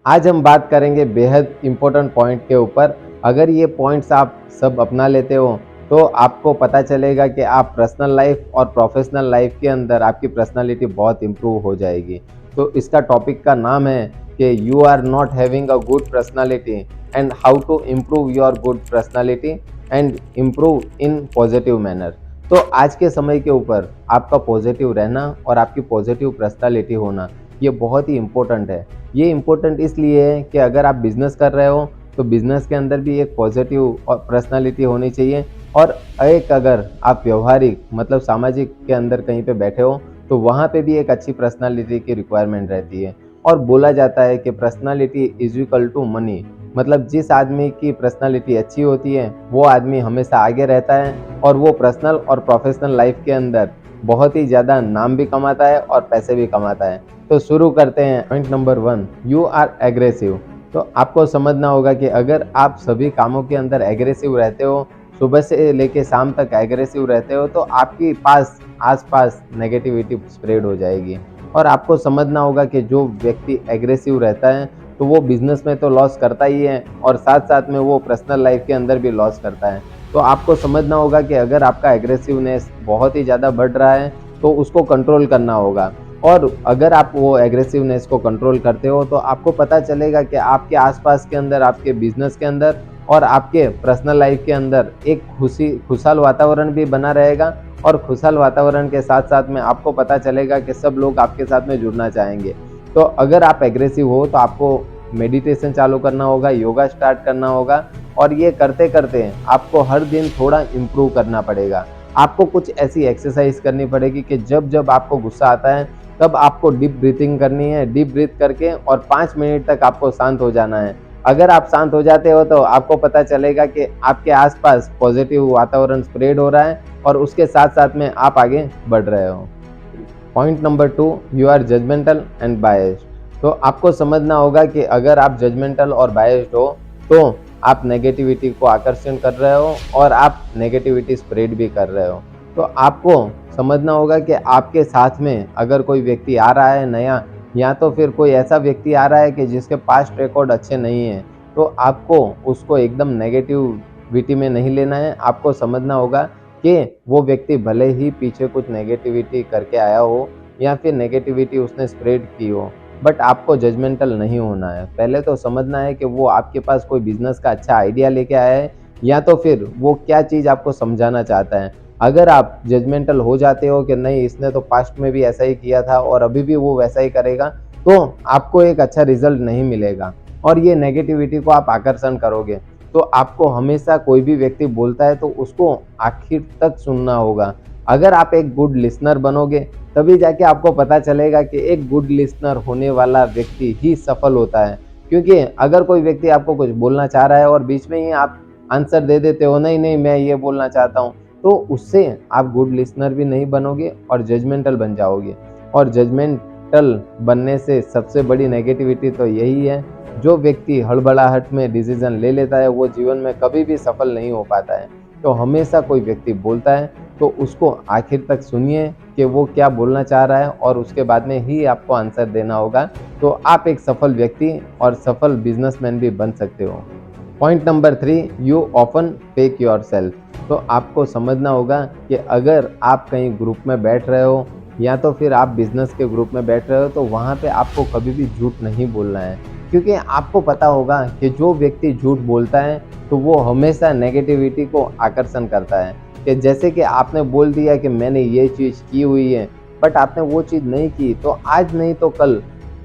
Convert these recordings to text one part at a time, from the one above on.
आज हम बात करेंगे बेहद इम्पोर्टेंट पॉइंट के ऊपर। अगर ये पॉइंट्स आप सब अपना लेते हो तो आपको पता चलेगा कि आप पर्सनल लाइफ और प्रोफेशनल लाइफ के अंदर आपकी पर्सनालिटी बहुत इम्प्रूव हो जाएगी। तो इसका टॉपिक का नाम है कि you are not having a good personality and how to improve your good personality and improve in positive manner. तो आज के समय के ऊपर आपका पॉजिटिव रहना और आपकी पॉजिटिव पर्सनालिटी होना ये बहुत ही इम्पोर्टेंट है। ये इम्पोर्टेंट इसलिए है कि अगर आप बिज़नेस कर रहे हो तो बिज़नेस के अंदर भी एक पॉजिटिव और पर्सनालिटी होनी चाहिए, और एक अगर आप व्यवहारिक मतलब सामाजिक के अंदर कहीं पे बैठे हो तो वहाँ पे भी एक अच्छी पर्सनालिटी की रिक्वायरमेंट रहती है। और बोला जाता है कि personality is equal to money, मतलब जिस आदमी की पर्सनालिटी अच्छी होती है वो आदमी हमेशा आगे रहता है और वो पर्सनल और प्रोफेशनल लाइफ के अंदर बहुत ही ज़्यादा नाम भी कमाता है और पैसे भी कमाता है। तो शुरू करते हैं। Point number 1, you are aggressive. तो आपको समझना होगा कि अगर आप सभी कामों के अंदर एग्रेसिव रहते हो, सुबह से लेके शाम तक एग्रेसिव रहते हो, तो आपके पास आसपास नेगेटिविटी स्प्रेड हो जाएगी। और आपको समझना होगा कि जो व्यक्ति एग्रेसिव रहता है तो वो बिजनेस में तो लॉस करता ही है और साथ साथ में वो पर्सनल लाइफ के अंदर भी लॉस करता है। तो आपको समझना होगा कि अगर आपका एग्रेसिवनेस बहुत ही ज़्यादा बढ़ रहा है तो उसको कंट्रोल करना होगा। और अगर आप वो एग्रेसिवनेस को कंट्रोल करते हो तो आपको पता चलेगा कि आपके आसपास के अंदर, आपके बिजनेस के अंदर और आपके पर्सनल लाइफ के अंदर एक खुशहाल वातावरण भी बना रहेगा। और खुशहाल वातावरण के साथ साथ में आपको पता चलेगा कि सब लोग आपके साथ में जुड़ना चाहेंगे। तो अगर आप एग्रेसिव हो तो आपको मेडिटेशन चालू करना होगा, योगा स्टार्ट करना होगा, और ये करते करते आपको हर दिन थोड़ा इम्प्रूव करना पड़ेगा। आपको कुछ ऐसी एक्सरसाइज करनी पड़ेगी कि जब जब आपको गुस्सा आता है तब आपको डीप ब्रीथिंग करनी है। डीप ब्रीथ करके और 5 मिनट तक आपको शांत हो जाना है। अगर आप शांत हो जाते हो तो आपको पता चलेगा कि आपके आसपास पॉजिटिव वातावरण स्प्रेड हो रहा है और उसके साथ साथ में आप आगे बढ़ रहे हो। Point number 2, you are judgemental and biased. तो आपको समझना होगा कि अगर आप जजमेंटल और बायस्ड हो तो आप नेगेटिविटी को आकर्षण कर रहे हो और आप नेगेटिविटी स्प्रेड भी कर रहे हो। तो आपको समझना होगा कि आपके साथ में अगर कोई व्यक्ति आ रहा है नया, या तो फिर कोई ऐसा व्यक्ति आ रहा है कि जिसके पास्ट रिकॉर्ड अच्छे नहीं हैं, तो आपको उसको एकदम नेगेटिविटी में नहीं लेना है। आपको समझना होगा कि वो व्यक्ति भले ही पीछे कुछ नेगेटिविटी करके आया हो या फिर नेगेटिविटी उसने स्प्रेड की हो, बट आपको जजमेंटल नहीं होना है। पहले तो समझना है कि वो आपके पास कोई बिजनेस का अच्छा आइडिया लेके आया है या तो फिर वो क्या चीज़ आपको समझाना चाहता है। अगर आप जजमेंटल हो जाते हो कि नहीं, इसने तो पास्ट में भी ऐसा ही किया था और अभी भी वो वैसा ही करेगा, तो आपको एक अच्छा रिजल्ट नहीं मिलेगा और ये नेगेटिविटी को आप आकर्षण करोगे। तो आपको हमेशा कोई भी व्यक्ति बोलता है तो उसको आखिर तक सुनना होगा। अगर आप एक गुड लिसनर बनोगे तभी जाके आपको पता चलेगा कि एक गुड लिसनर होने वाला व्यक्ति ही सफल होता है। क्योंकि अगर कोई व्यक्ति आपको कुछ बोलना चाह रहा है और बीच में ही आप आंसर दे देते हो, नहीं नहीं मैं ये बोलना चाहता हूँ, तो उससे आप गुड लिसनर भी नहीं बनोगे और जजमेंटल बन जाओगे। और जजमेंटल बनने से सबसे बड़ी नेगेटिविटी तो यही है, जो व्यक्ति हड़बड़ाहट में डिसीजन ले लेता है वो जीवन में कभी भी सफल नहीं हो पाता है। तो हमेशा कोई व्यक्ति बोलता है तो उसको आखिर तक सुनिए कि वो क्या बोलना चाह रहा है और उसके बाद में ही आपको आंसर देना होगा। तो आप एक सफल व्यक्ति और सफल बिजनेसमैन भी बन सकते हो। Point number 3, you often fake yourself. तो आपको समझना होगा कि अगर आप कहीं ग्रुप में बैठ रहे हो या तो फिर आप बिजनेस के ग्रुप में बैठ रहे हो तो वहाँ पे आपको कभी भी झूठ नहीं बोलना है। क्योंकि आपको पता होगा कि जो व्यक्ति झूठ बोलता है तो वो हमेशा नेगेटिविटी को आकर्षण करता है। कि जैसे कि आपने बोल दिया कि मैंने ये चीज़ की हुई है, बट आपने वो चीज़ नहीं की, तो आज नहीं तो कल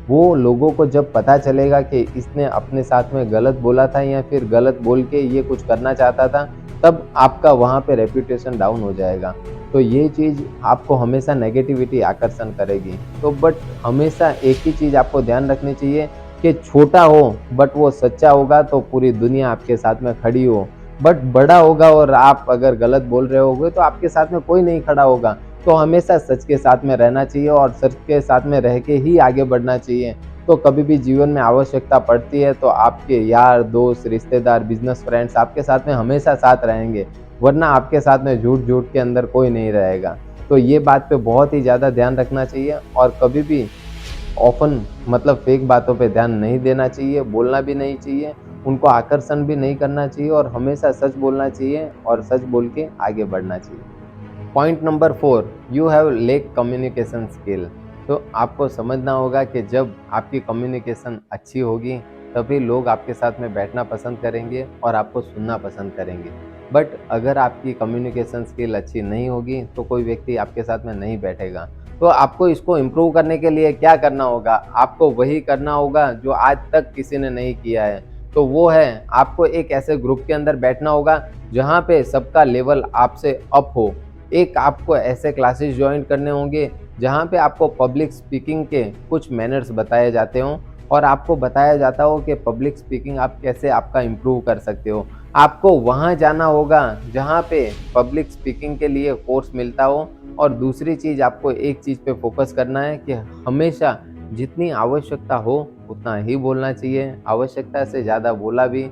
वो लोगों को जब पता चलेगा कि इसने अपने साथ में गलत बोला था या फिर गलत बोल के ये कुछ करना चाहता था, तब आपका वहाँ पे रेपुटेशन डाउन हो जाएगा। तो ये चीज़ आपको हमेशा नेगेटिविटी आकर्षण करेगी। तो बट हमेशा एक ही चीज़ आपको ध्यान रखनी चाहिए कि छोटा हो बट वो सच्चा होगा तो पूरी दुनिया आपके साथ में खड़ी हो, बट बड़ा होगा और आप अगर गलत बोल रहे होगे तो आपके साथ में कोई नहीं खड़ा होगा। तो हमेशा सच के साथ में रहना चाहिए और सच के साथ में रह के ही आगे बढ़ना चाहिए। तो कभी भी जीवन में आवश्यकता पड़ती है तो आपके यार, दोस्त, रिश्तेदार, बिजनेस फ्रेंड्स आपके साथ में हमेशा साथ रहेंगे, वरना आपके साथ में झूठ झूठ के अंदर कोई नहीं रहेगा। तो ये बात पे बहुत ही ज़्यादा ध्यान रखना चाहिए और कभी भी ऑफ़न मतलब फ़ेक बातों पे ध्यान नहीं देना चाहिए, बोलना भी नहीं चाहिए, उनको आकर्षण भी नहीं करना चाहिए और हमेशा सच बोलना चाहिए और सच बोल के आगे बढ़ना चाहिए। Point number 4, you have lake communication skill. तो आपको समझना होगा कि जब आपकी कम्युनिकेशन अच्छी होगी, तभी लोग आपके साथ में बैठना पसंद करेंगे और आपको सुनना पसंद करेंगे। बट अगर आपकी कम्युनिकेशन स्किल अच्छी नहीं होगी, तो कोई व्यक्ति आपके साथ में नहीं बैठेगा। तो आपको इसको इम्प्रूव करने के लिए क्या करना होगा? आपको वही करना होगा जो आज तक किसी ने नहीं किया है। तो वो है, आपको एक ऐसे ग्रुप के अंदर बैठना होगा, जहाँ पे सबका लेवल आपसे अप हो। एक आपको ऐसे क्लासेस जॉइन करने होंगे जहाँ पे आपको पब्लिक स्पीकिंग के कुछ मैनर्स बताए जाते हों और आपको बताया जाता हो कि पब्लिक स्पीकिंग आप कैसे आपका इम्प्रूव कर सकते हो। आपको वहाँ जाना होगा जहाँ पे पब्लिक स्पीकिंग के लिए कोर्स मिलता हो और दूसरी चीज़ आपको एक चीज़ पे फोकस करना है कि हमेशा जितनी आवश्यकता हो उतना ही बोलना चाहिए। आवश्यकता से ज़्यादा बोला भी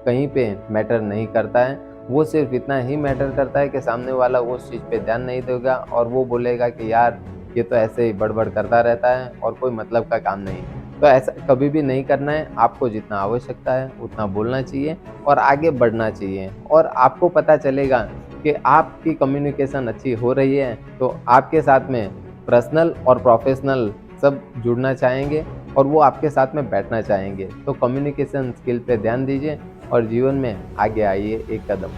कहीं पे मैटर नहीं करता है। वो सिर्फ़ इतना ही मैटर करता है कि सामने वाला उस चीज़ पे ध्यान नहीं देगा और वो बोलेगा कि यार ये तो ऐसे ही बड़बड़ करता रहता है और कोई मतलब का काम नहीं। तो ऐसा कभी भी नहीं करना है, आपको जितना आवश्यकता है उतना बोलना चाहिए और आगे बढ़ना चाहिए और आपको पता चलेगा कि आपकी कम्युनिकेशन अच्छी हो रही है, तो आपके साथ में पर्सनल और प्रोफ़ेशनल सब जुड़ना चाहेंगे और वो आपके साथ में बैठना चाहेंगे। तो कम्युनिकेशन स्किल पे ध्यान दीजिए और जीवन में आगे आइए एक कदम।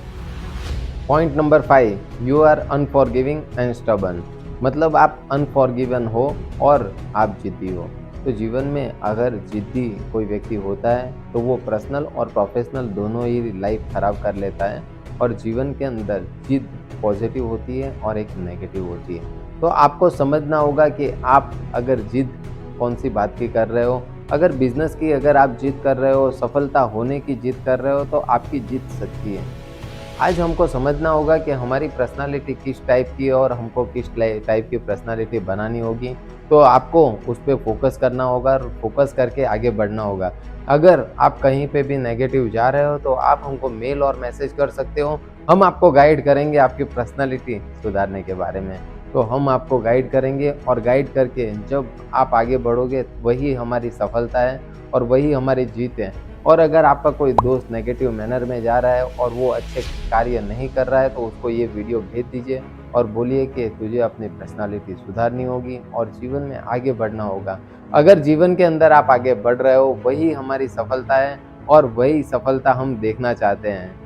Point number 5, you are unforgiving and stubborn. मतलब आप अनफॉरगिवन हो और आप ज़िद्दी हो। तो जीवन में अगर ज़िद्दी कोई व्यक्ति होता है, तो वो पर्सनल और प्रोफ़ेशनल दोनों ही लाइफ़ ख़राब कर लेता है और जीवन के अंदर ज़िद पॉज़िटिव होती है और एक नेगेटिव होती है। तो आपको समझना होगा कि आप अगर ज़िद कौन-सी बात की कर रहे हो। अगर बिज़नेस की अगर आप ज़िद कर रहे हो, सफलता होने की ज़िद कर रहे हो, तो आपकी ज़िद सच्ची है। आज हमको समझना होगा कि हमारी पर्सनालिटी किस टाइप की है और हमको किस टाइप की पर्सनालिटी बनानी होगी। तो आपको उस पे फ़ोकस करना होगा और फ़ोकस करके आगे बढ़ना होगा। अगर आप कहीं पे भी नेगेटिव जा रहे हो तो आप हमको मेल और मैसेज कर सकते हो। हम आपको गाइड करेंगे आपकी पर्सनालिटी सुधारने के बारे में। तो हम आपको गाइड करेंगे और गाइड करके जब आप आगे बढ़ोगे वही हमारी सफलता है और वही हमारी जीत है। और अगर आपका कोई दोस्त नेगेटिव मैनर में जा रहा है और वो अच्छे कार्य नहीं कर रहा है, तो उसको ये वीडियो भेज दीजिए और बोलिए कि तुझे अपनी पर्सनालिटी सुधारनी होगी और जीवन में आगे बढ़ना होगा। अगर जीवन के अंदर आप आगे बढ़ रहे हो, वही हमारी सफलता है और वही सफलता हम देखना चाहते हैं।